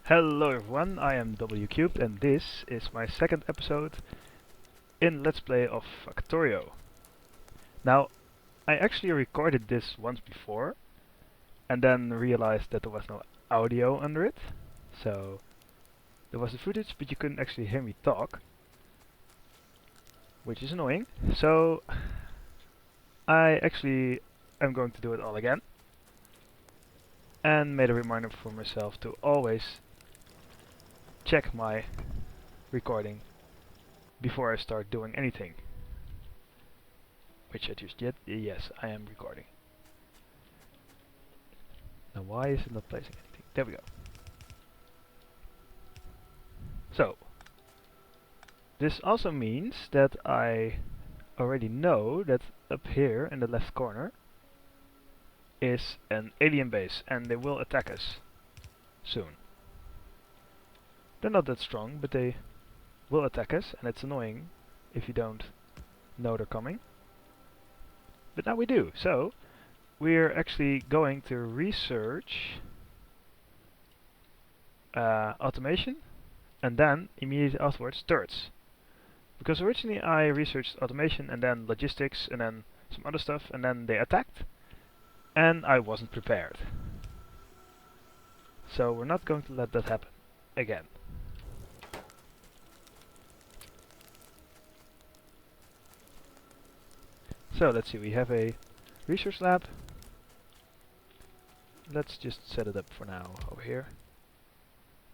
Hello everyone, I am W Cubed and this is my second episode in Let's Play of Factorio. Now, I actually recorded this once before and then realized that there was no audio under it. So, there was the footage but you couldn't actually hear me talk, which is annoying. So, I actually am going to do it all again and made a reminder for myself to always check my recording before I start doing anything. Which I just did. Yes, I am recording. Now why is it not placing anything? There we go. So, this also means that I already know that up here in the left corner is an alien base and they will attack us soon. They're not that strong, but they will attack us and it's annoying if you don't know they're coming. But now we do, so we're actually going to research automation and then immediately afterwards turrets. Because originally I researched automation and then logistics and then some other stuff and then they attacked and I wasn't prepared. So we're not going to let that happen again. So let's see, we have a research lab. Let's just set it up for now over here.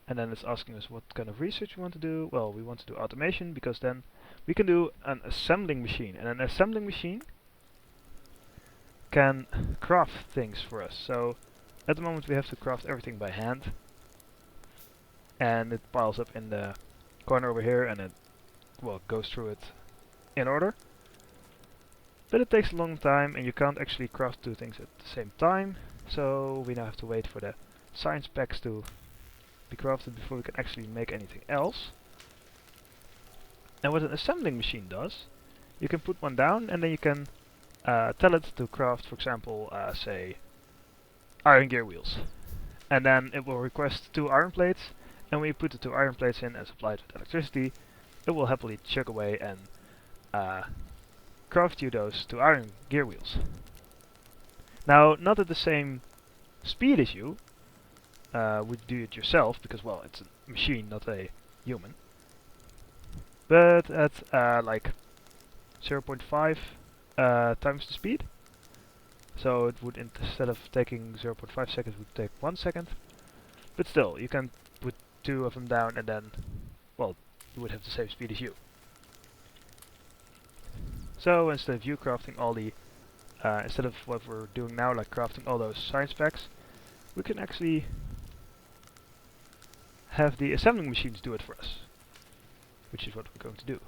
And then it's asking us what kind of research we want to do. Well, we want to do automation because then we can do an assembling machine. And an assembling machine can craft things for us. So at the moment we have to craft everything by hand. And it piles up in the corner over here and it, well, goes through it in order. But it takes a long time and you can't actually craft two things at the same time. So we now have to wait for the science packs to be crafted before we can actually make anything else. And what an assembling machine does, you can put one down and then you can tell it to craft, for example, say, iron gear wheels. And then it will request 2 iron plates, and when you put the 2 iron plates in and supply it with electricity, it will happily chug away and craft you those 2 iron gear wheels. Now, not at the same speed as you would do it yourself, because, well, it's a machine, not a human. But at like 0.5 times the speed. So it would, instead of taking 0.5 seconds, would take 1 second. But still, you can put 2 of them down and then, well, you would have the same speed as you. So instead of you crafting all the, instead of what we're doing now, like crafting all those science packs, we can actually have the assembling machines do it for us. Which is what we're going to do.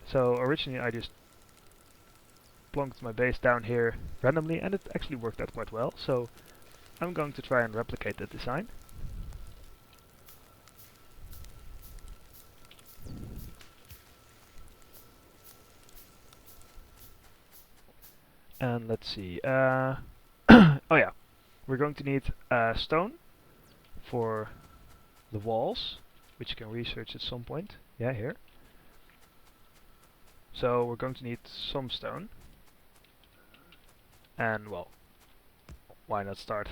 So originally I just plonked my base down here randomly and it actually worked out quite well. So I'm going to try and replicate that design. And let's see. Oh yeah, we're going to need stone for the walls, which you can research at some point. Yeah, here. So we're going to need some stone. And well, why not start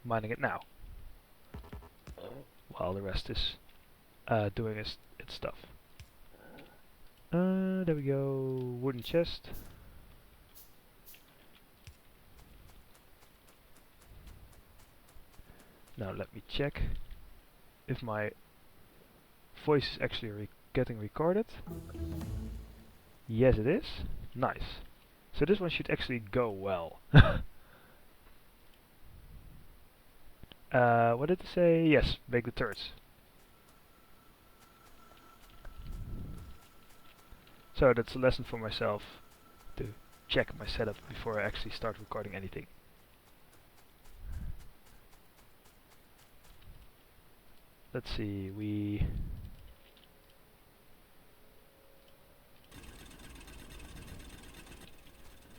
mining it now? While the rest is doing its stuff. There we go. Wooden chest. Now let me check if my voice is actually getting recorded. Yes, it is. Nice. So this one should actually go well. What did it say? Yes, bake the turrets. So that's a lesson for myself to check my setup before I actually start recording anything. Let's see, we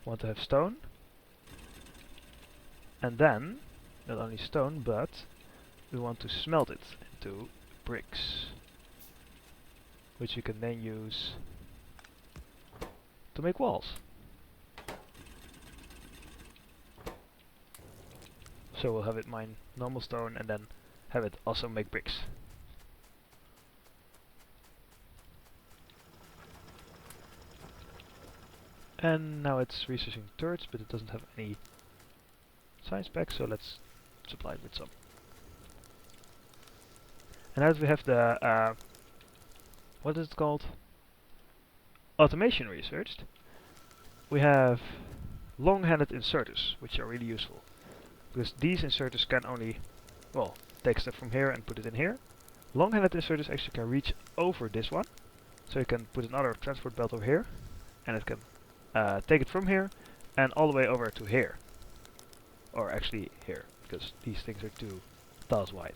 want to have stone. And then, not only stone, but we want to smelt it into bricks, which you can then use to make walls. So we'll have it mine normal stone and then have it also make bricks. And now it's researching turrets, but it doesn't have any science packs, so let's supply it with some. And now that we have the, what is it called? Automation researched, we have long-handed inserters, which are really useful. Because these inserters can only, well, take stuff from here and put it in here. Long-handed inserters actually can reach over this one. So you can put another transport belt over here, and it can take it from here and all the way over to here. Or actually here, because these things are 2 tiles wide.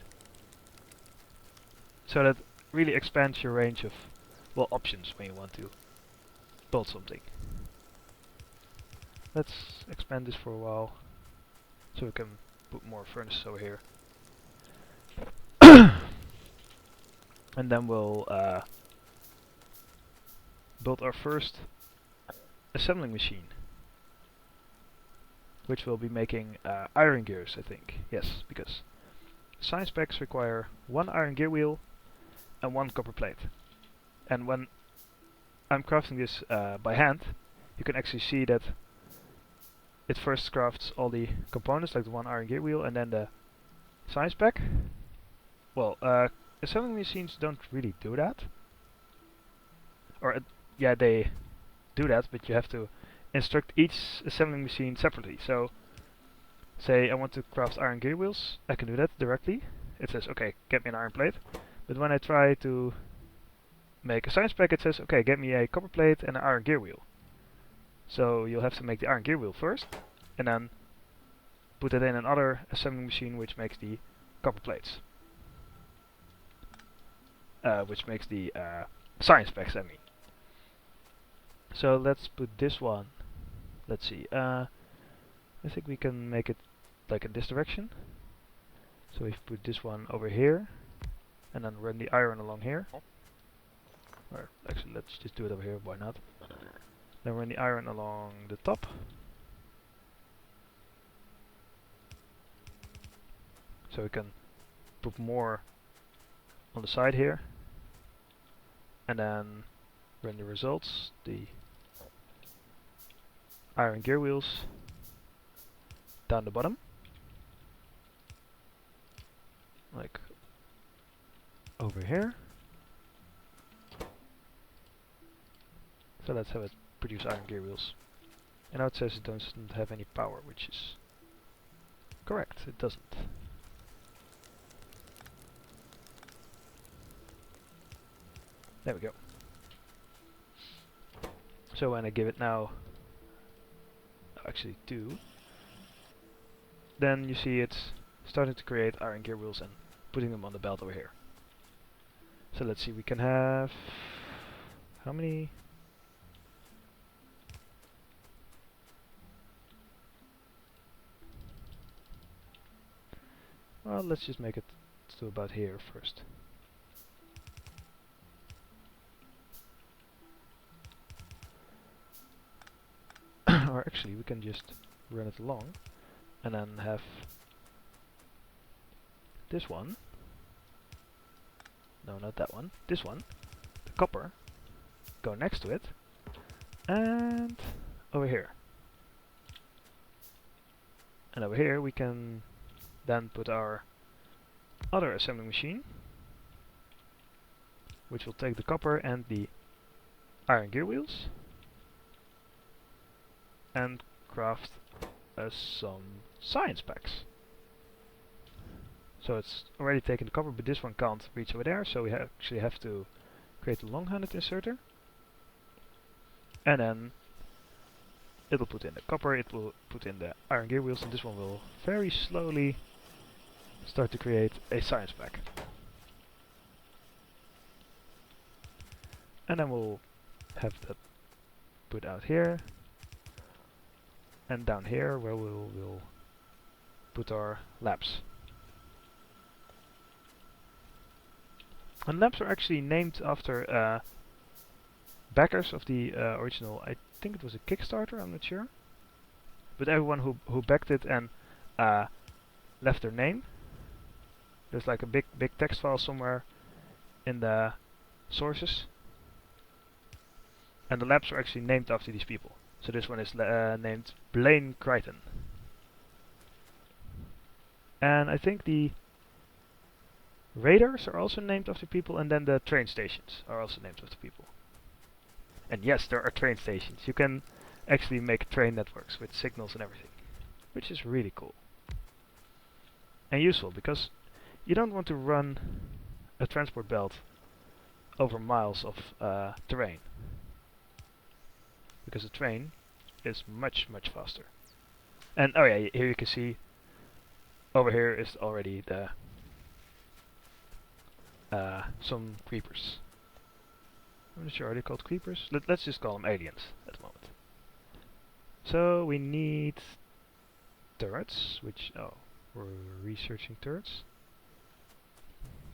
So that really expands your range of, well, options when you want to build something. Let's expand this for a while, so we can put more furnaces over here. And then we'll build our first assembling machine, which will be making iron gears, I think. Yes, because science packs require 1 iron gear wheel and 1 copper plate. And when I'm crafting this by hand, you can actually see that it first crafts all the components, like the 1 iron gear wheel, and then the science pack. Well, assembling machines don't really do that. Or, yeah, they do that, but you have to instruct each assembling machine separately. So, say I want to craft iron gear wheels, I can do that directly. It says, okay, get me an iron plate. But when I try to make a science pack, it says, okay, get me a copper plate and an iron gear wheel. So you'll have to make the iron gear wheel first, and then put it in another assembling machine which makes the copper plates. Which makes the science packs, I mean. So let's put this one, let's see, I think we can make it like in this direction. So we put this one over here, and then run the iron along here. Or actually, let's just do it over here, why not? Then run the iron along the top. So we can put more on the side here. And then run the results, the iron gear wheels down the bottom. Like over here. So let's have it produce iron gear wheels. And now it says it doesn't have any power, which is correct, it doesn't. There we go. So when I give it now, actually 2, then you see it's starting to create iron gear wheels and putting them on the belt over here. So let's see, we can have, how many? Well, let's just make it to about here first. Or actually, we can just run it along and then have this one. No, not that one. This one. The copper. Go next to it. And over here. And over here we can then put our other assembling machine, which will take the copper and the iron gear wheels and craft us some science packs. So it's already taken the copper, but this one can't reach over there, so we actually have to create a long-handed inserter. And then it'll put in the copper, it will put in the iron gear wheels, and this one will very slowly start to create a science pack. And then we'll have that put out here. And down here where we'll put our labs. And labs are actually named after backers of the original, I think it was a Kickstarter, I'm not sure. But everyone who backed it and left their name. There's like a big text file somewhere in the sources. And the labs are actually named after these people. So this one is named Blaine Crichton. And I think the radars are also named after people, and then the train stations are also named after people. And yes, there are train stations. You can actually make train networks with signals and everything, which is really cool. And useful, because you don't want to run a transport belt over miles of terrain. Because a train is much faster. And oh yeah, here you can see over here is already the some creepers. I'm not sure, are they called creepers? Let's just call them aliens at the moment. So we need turrets, which we're researching turrets.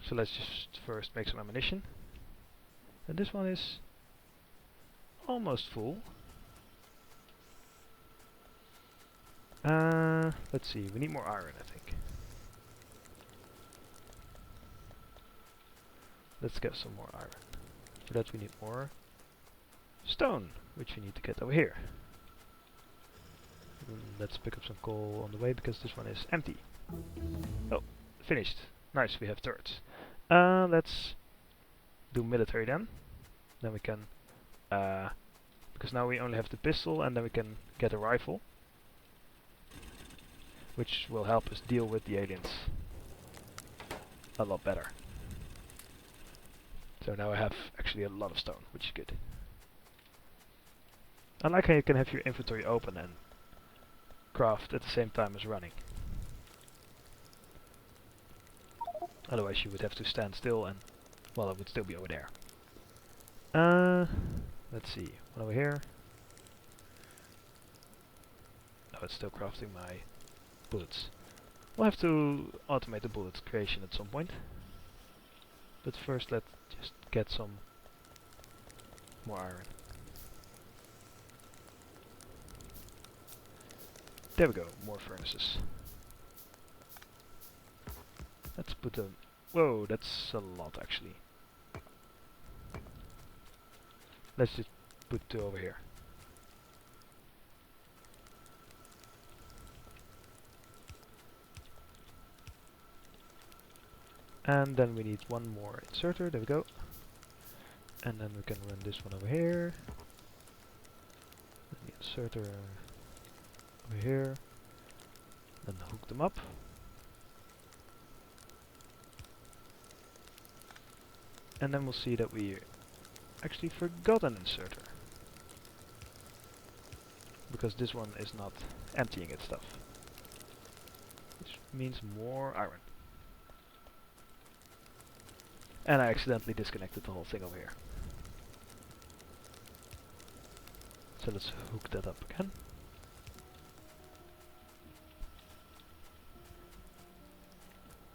So let's just first make some ammunition. And this one is almost full. Let's see, we need more iron, I think. Let's get some more iron. For that we need more stone, which we need to get over here. Let's pick up some coal on the way, because this one is empty. Oh, finished. Nice, we have turrets. Let's do military then. Then we can, because now we only have the pistol, and then we can get a rifle, which will help us deal with the aliens a lot better. So now I have actually a lot of stone, which is good. I like how you can have your inventory open and craft at the same time as running. Otherwise you would have to stand still and, well, it would still be over there. Let's see, one over here. Oh, it's still crafting my bullets. We'll have to automate the bullet creation at some point. But first let's just get some more iron. There we go, more furnaces. Let's put them... Whoa, that's a lot actually. Let's just put 2 over here. And then we need one more inserter, there we go. And then we can run this one over here. And the inserter over here. Then hook them up. And then we'll see that we actually forgot an inserter. Because this one is not emptying its stuff. Which means more iron. And I accidentally disconnected the whole thing over here. So let's hook that up again.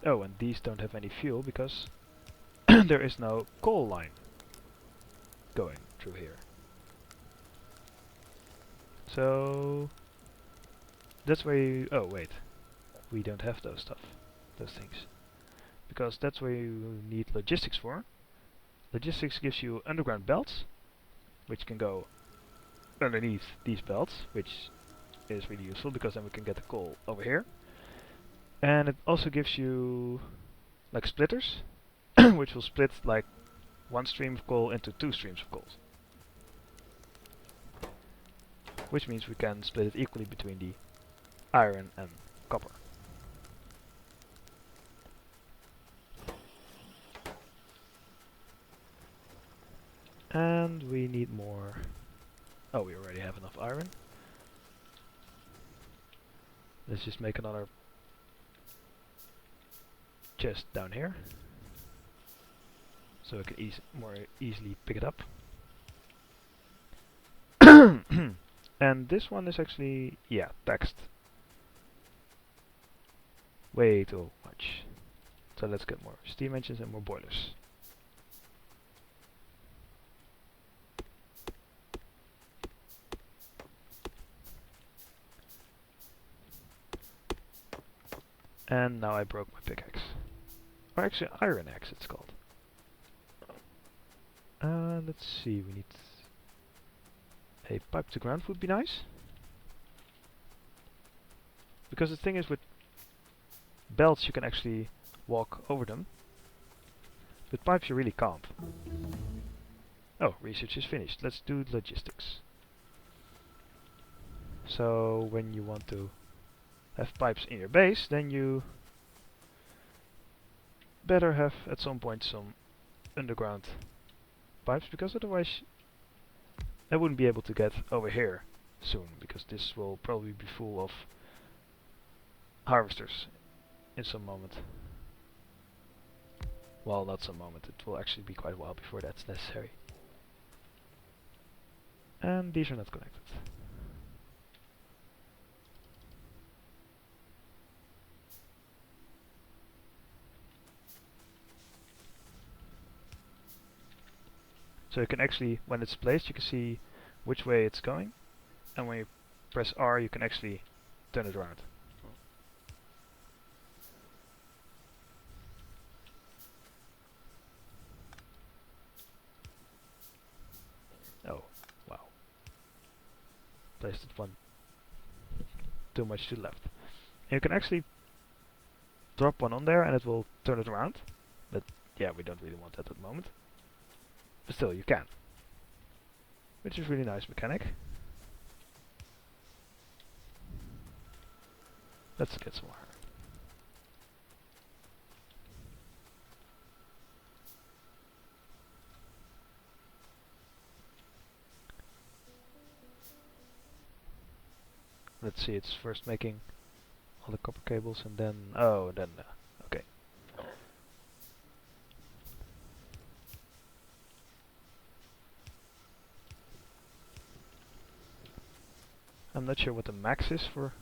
Oh, and these don't have any fuel because there is no coal line going through here. So that's where you... Oh wait, we don't have those things. Because that's where you need logistics for. Logistics gives you underground belts, which can go underneath these belts, which is really useful because then we can get the coal over here. And it also gives you like splitters, which will split like one stream of coal into 2 streams of coal. Which means we can split it equally between the iron and copper. And we need more. Oh, we already have enough iron. Let's just make another chest down here, so I can more easily pick it up. And this one is actually, yeah, text. Way too much. So let's get more steam engines and more boilers. And now I broke my pickaxe. Or actually iron axe it's called. Let's see, we need a pipe to ground would be nice. Because the thing is with belts you can actually walk over them. With pipes you really can't. Oh, research is finished. Let's do logistics. So when you want to have pipes in your base, then you better have at some point some underground pipes, because otherwise I wouldn't be able to get over here soon, because this will probably be full of harvesters in some moment. Well, not some moment, it will actually be quite a while before that's necessary. And these are not connected. So you can actually, when it's placed, you can see which way it's going, and when you press R you can actually turn it around. Oh, wow. Placed it one too much to the left. And you can actually drop one on there and it will turn it around. But yeah, we don't really want that at the moment. But still, you can. Which is really nice mechanic. Let's get some more. Let's see, it's first making all the copper cables and then... oh, and then... okay. I'm not sure what the max is for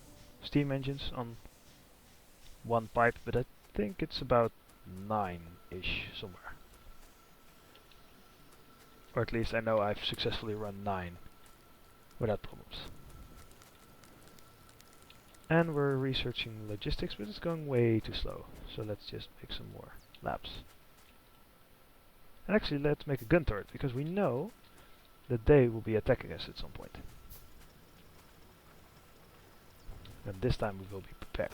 steam engines on one pipe, but I think it's about 9-ish somewhere. Or at least I know I've successfully run 9 without problems. And we're researching logistics, but it's going way too slow. So let's just make some more laps. And actually let's make a gun turret, because we know that they will be attacking us at some point. And this time we will be prepared.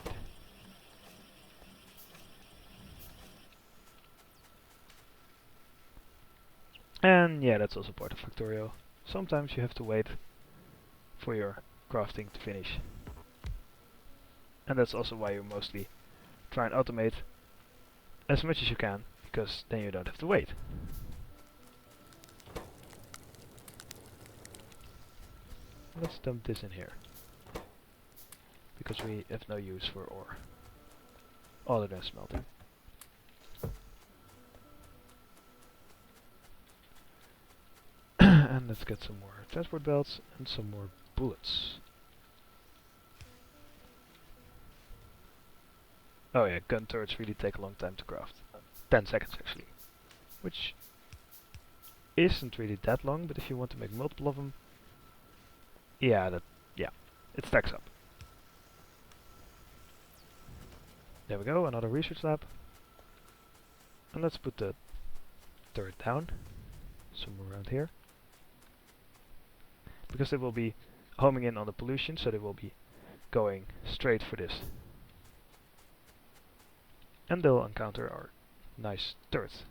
And yeah, that's also part of Factorio. Sometimes you have to wait for your crafting to finish. And that's also why you mostly try and automate as much as you can, because then you don't have to wait. Let's dump this in here, because we have no use for ore other than smelting. And let's get some more transport belts and some more bullets. Oh yeah, gun turrets really take a long time to craft. 10 seconds actually. Which isn't really that long, but if you want to make multiple of them, yeah, it stacks up. There we go, another research lab. And let's put the turret down, somewhere around here. Because they will be homing in on the pollution, so they will be going straight for this. And they'll encounter our nice turret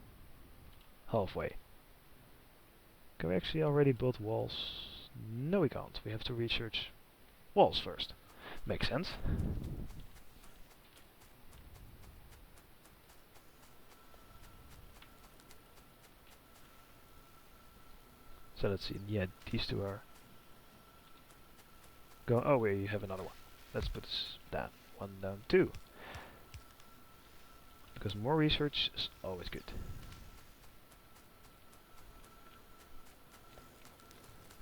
halfway. Can we actually already build walls? No, we can't. We have to research walls first. Makes sense. So let's see. Yeah, these two are go. Oh, we have another one. Let's put that one down too. Because more research is always good.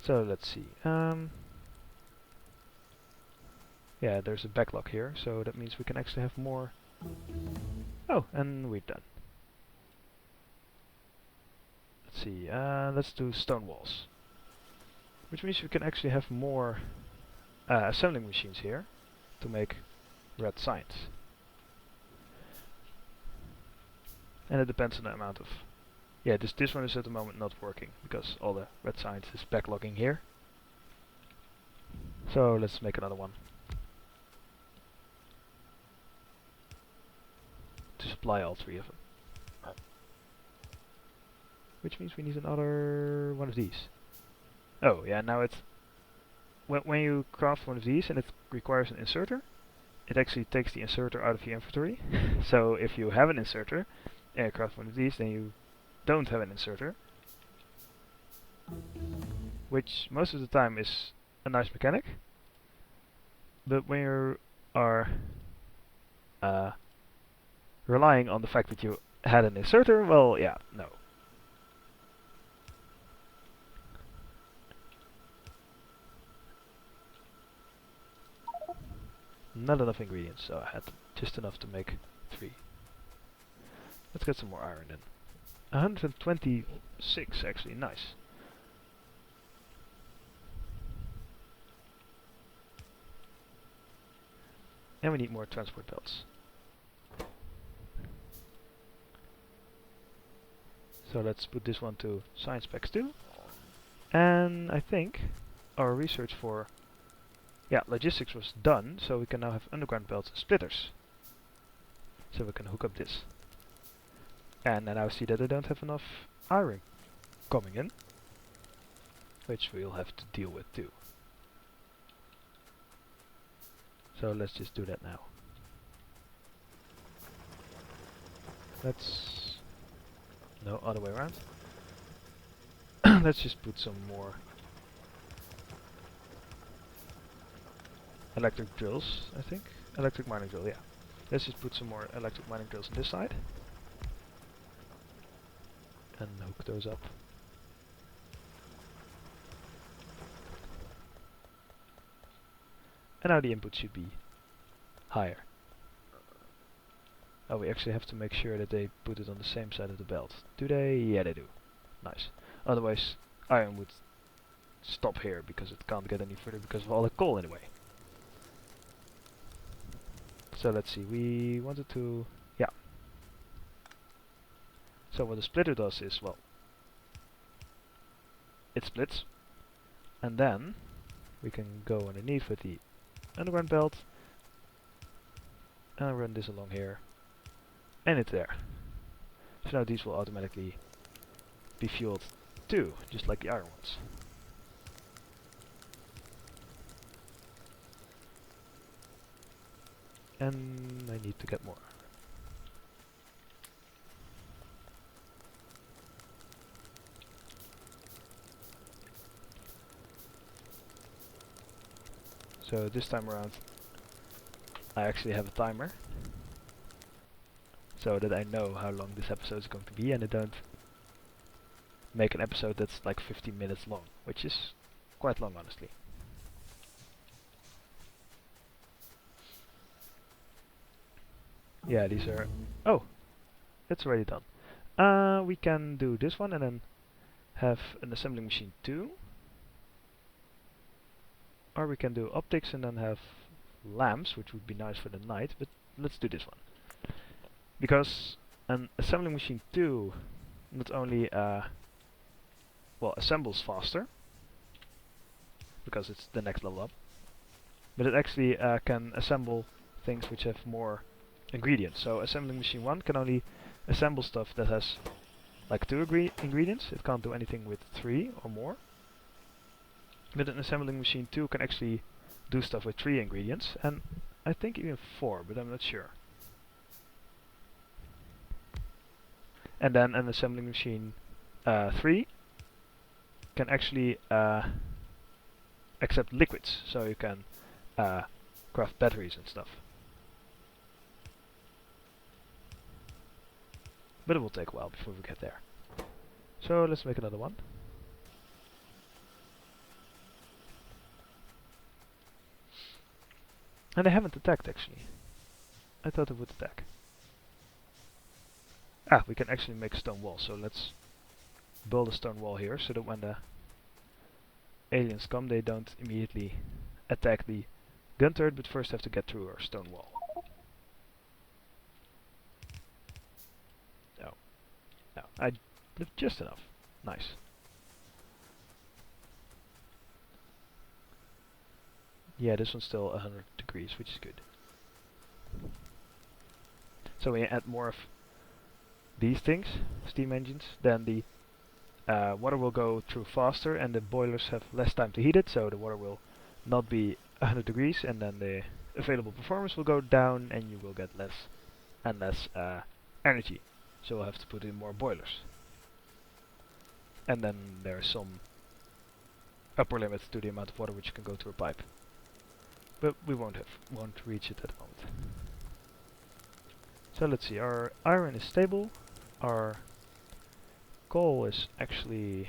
So let's see. Yeah, there's a backlog here, so that means we can actually have more Oh, and we're done. Let's see, let's do stone walls. Which means we can actually have more assembling machines here to make red signs. And it depends on the amount of... Yeah, this one is at the moment not working because all the red signs is backlogging here. So let's make another one to supply all three of them. Which means we need another one of these. Oh yeah, now it's... When you craft one of these and it requires an inserter, it actually takes the inserter out of your inventory. So if you have an inserter and you craft one of these, then you don't have an inserter. Which most of the time is a nice mechanic. But when you are relying on the fact that you had an inserter, well, yeah, no. Not enough ingredients, so I had just enough to make 3. Let's get some more iron then. 126 actually, nice. And we need more transport belts. So let's put this one to science specs too. And I think our research for logistics was done, so we can now have underground belts and splitters. So we can hook up this. And I now see that I don't have enough iron coming in, which we'll have to deal with too. So let's just do that now. Let's... No, other way around. Let's just put some more electric drills, I think. Electric mining drill, yeah. Let's just put some more electric mining drills on this side. And hook those up. And now the input should be higher. Oh, we actually have to make sure that they put it on the same side of the belt. Do they? Yeah, they do. Nice. Otherwise, iron would stop here because it can't get any further because of all the coal anyway. So let's see, we wanted to... Yeah. So what the splitter does is, well, it splits. And then we can go underneath with the underground belt and run this along here. And it's there. So now these will automatically be fueled too, just like the iron ones. And I need to get more. So this time around I actually have a timer, so that I know how long this episode is going to be and I don't make an episode that's like 15 minutes long, which is quite long honestly. Yeah, these are... Oh! It's already done. We can do this one and then have an assembling machine too. Or we can do optics and then have lamps, which would be nice for the night, but let's do this one. Because an assembling machine 2 not only assembles faster, because it's the next level up, but it actually can assemble things which have more ingredients. So assembling machine 1 can only assemble stuff that has like 2 ingredients. It can't do anything with 3 or more. But an assembling machine 2 can actually do stuff with 3 ingredients, and I think even 4, but I'm not sure. And then an assembling machine 3 can actually accept liquids, so you can craft batteries and stuff. But it will take a while before we get there. So let's make another one. And they haven't attacked actually. I thought it would attack. We can actually make a stone wall, so let's build a stone wall here so that when the aliens come they don't immediately attack the gun turret, but first have to get through our stone wall. No, no, I left just enough. Nice. Yeah, this one's still 100 degrees, which is good. So when you add more of these things, steam engines, then the water will go through faster and the boilers have less time to heat it, so the water will not be 100 degrees, and then the available performance will go down and you will get less and less energy. So we'll have to put in more boilers. And then there's some upper limit to the amount of water which can go through a pipe. But we won't reach it at the moment. So let's see, our iron is stable, our coal is actually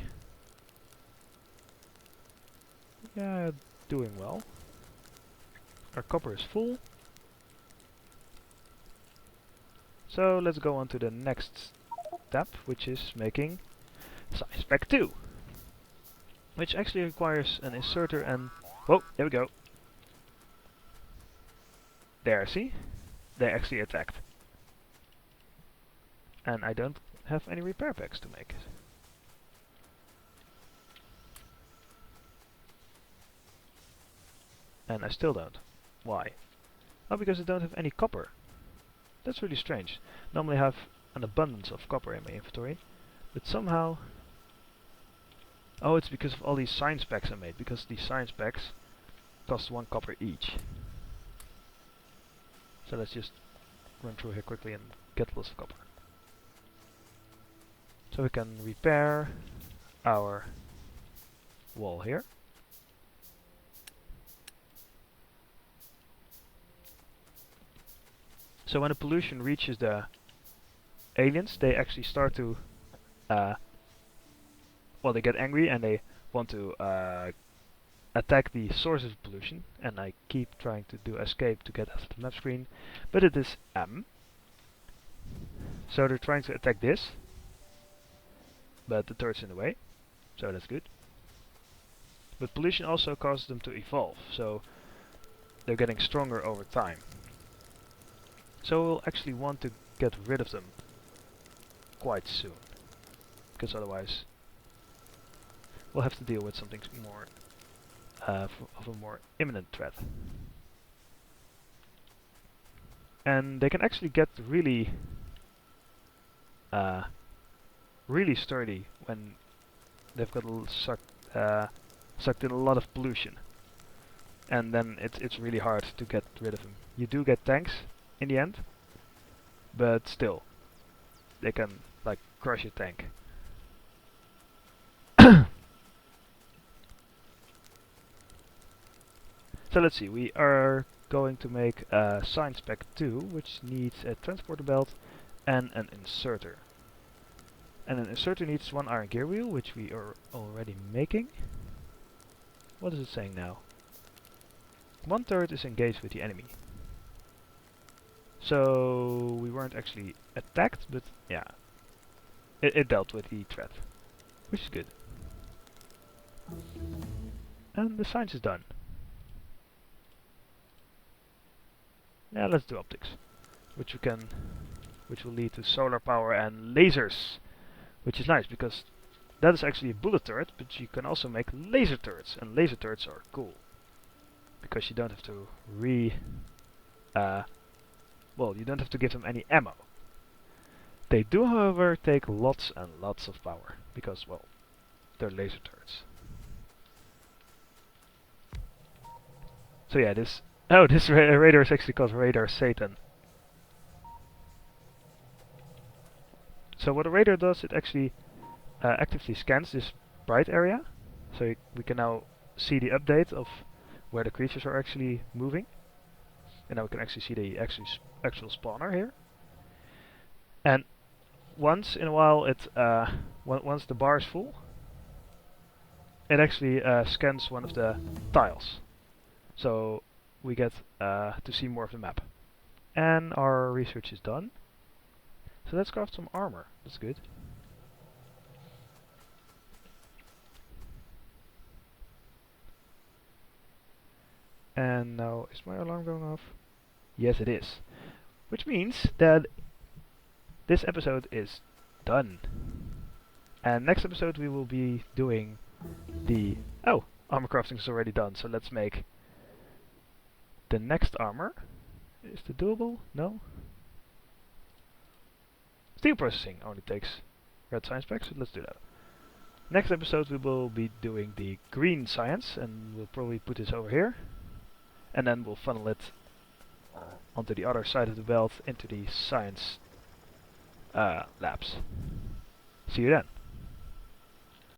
doing well. Our copper is full. So let's go on to the next step, which is making Science Pack 2. Which actually requires an inserter and... Whoa, there we go. There, see? They actually attacked. And I don't have any repair packs to make it. And I still don't. Why? Oh, because I don't have any copper. That's really strange. Normally I have an abundance of copper in my inventory, but somehow... Oh, it's because of all these science packs I made, because these science packs cost 1 copper each. So let's just run through here quickly and get lots of copper. So we can repair our wall here. So when the pollution reaches the aliens, they actually start to, well, they get angry and they want to attack the source of pollution. And I keep trying to do escape to get out of the map screen, but it is M. So they're trying to attack this, but the turret's in the way, so that's good. But pollution also causes them to evolve, so they're getting stronger over time. So we'll actually want to get rid of them quite soon, because otherwise we'll have to deal with something more of a more imminent threat. And they can actually get really really sturdy when they've got sucked in a lot of pollution, and then it's really hard to get rid of them. You do get tanks in the end, but still, they can like crush your tank. So let's see, we are going to make a Science Pack 2, which needs a transporter belt and an inserter. And an inserter needs 1 iron gear wheel, which we are already making. What is it saying now? 1 turret is engaged with the enemy. So we weren't actually attacked, but yeah, it dealt with the threat, which is good. And the science is done. Yeah, let's do optics, which will lead to solar power and lasers, which is nice because that is actually a bullet turret, but you can also make laser turrets, and laser turrets are cool because you don't have to well, you don't have to give them any ammo. They do, however, take lots and lots of power because, well, they're laser turrets. So yeah, this radar is actually called Radar Satan. So what a radar does, it actually actively scans this bright area, so we can now see the update of where the creatures are actually moving, and now we can actually see the actual spawner here. And once in a while, once the bar is full, it actually scans one of the tiles, so we get to see more of the map. And our research is done. So let's craft some armor. That's good. And now, is my alarm going off? Yes, it is. Which means that this episode is done. And next episode we will be doing the... Oh! Armor crafting is already done, so let's make the next armor. Is it doable? No? Steel processing only takes red science packs, so let's do that. Next episode we will be doing the green science, and we'll probably put this over here. And then we'll funnel it onto the other side of the belt into the science labs. See you then.